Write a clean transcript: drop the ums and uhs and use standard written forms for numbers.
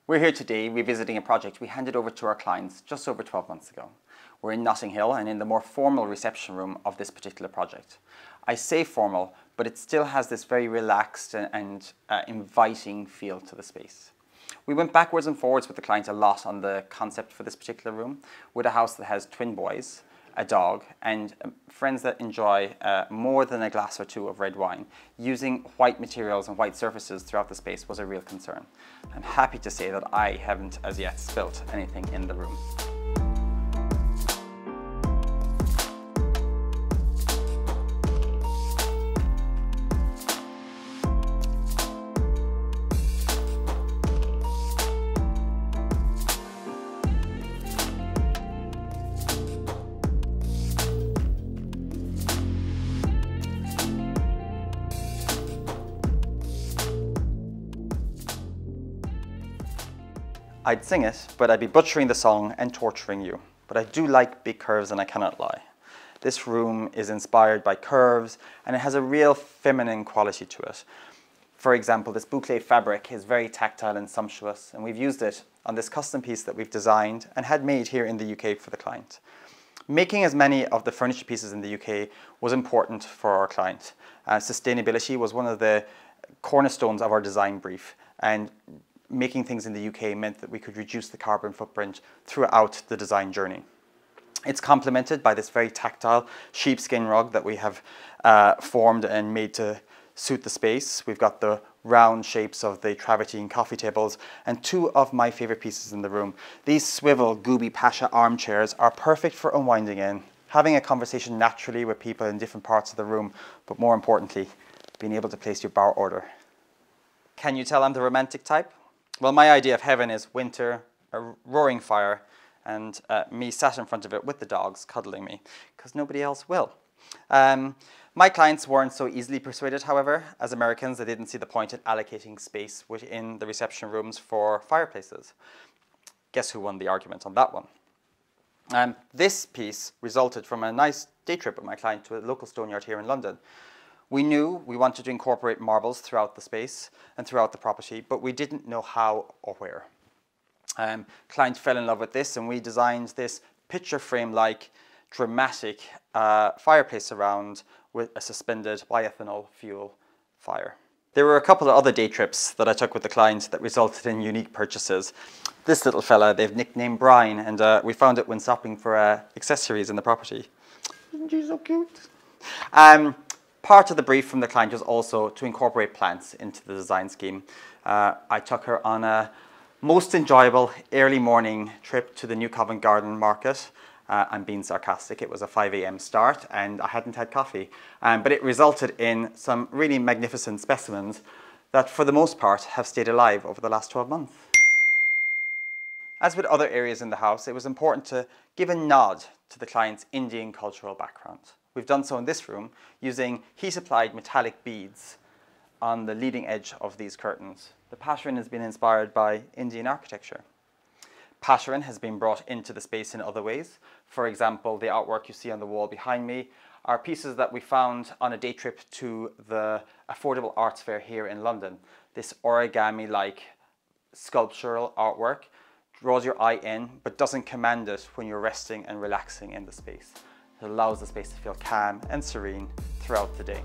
We're here today revisiting a project we handed over to our clients just over 12 months ago. We're in Notting Hill and in the more formal reception room of this particular project. I say formal, but it still has this very relaxed and inviting feel to the space. We went backwards and forwards with the client a lot on the concept for this particular room, with a house that has twin boys, a dog, and friends that enjoy more than a glass or two of red wine. Using white materials and white surfaces throughout the space was a real concern. I'm happy to say that I haven't as yet spilt anything in the room. I'd sing it, but I'd be butchering the song and torturing you. But I do like big curves and I cannot lie. This room is inspired by curves and it has a real feminine quality to it. For example, this boucle fabric is very tactile and sumptuous, and we've used it on this custom piece that we've designed and had made here in the UK for the client. Making as many of the furniture pieces in the UK was important for our client. Sustainability was one of the cornerstones of our design brief, and making things in the UK meant that we could reduce the carbon footprint throughout the design journey. It's complemented by this very tactile sheepskin rug that we have formed and made to suit the space. We've got the round shapes of the travertine coffee tables and two of my favorite pieces in the room. These swivel Gooby Pasha armchairs are perfect for unwinding in, having a conversation naturally with people in different parts of the room, but more importantly, being able to place your bar order. Can you tell I'm the romantic type? Well, my idea of heaven is winter, a roaring fire, and me sat in front of it with the dogs cuddling me, because nobody else will. My clients weren't so easily persuaded, however. As Americans, they didn't see the point in allocating space within the reception rooms for fireplaces. Guess who won the argument on that one? This piece resulted from a nice day trip with my client to a local stone yard here in London. We knew we wanted to incorporate marbles throughout the space and throughout the property, but we didn't know how or where. Client fell in love with this, and we designed this picture frame-like dramatic fireplace around with a suspended bioethanol fuel fire. There were a couple of other day trips that I took with the client that resulted in unique purchases. This little fella, they've nicknamed Brian, and we found it when shopping for accessories in the property. Isn't she so cute? Part of the brief from the client was also to incorporate plants into the design scheme. I took her on a most enjoyable early morning trip to the New Covent Garden Market. I'm being sarcastic, it was a 5 AM start and I hadn't had coffee. But it resulted in some really magnificent specimens that for the most part have stayed alive over the last 12 months. As with other areas in the house, it was important to give a nod to the client's Indian cultural background. We've done so in this room using heat-applied metallic beads on the leading edge of these curtains. The pattern has been inspired by Indian architecture. Pattern has been brought into the space in other ways. For example, the artwork you see on the wall behind me are pieces that we found on a day trip to the Affordable Arts Fair here in London. This origami-like sculptural artwork draws your eye in, but doesn't command it when you're resting and relaxing in the space. It allows the space to feel calm and serene throughout the day.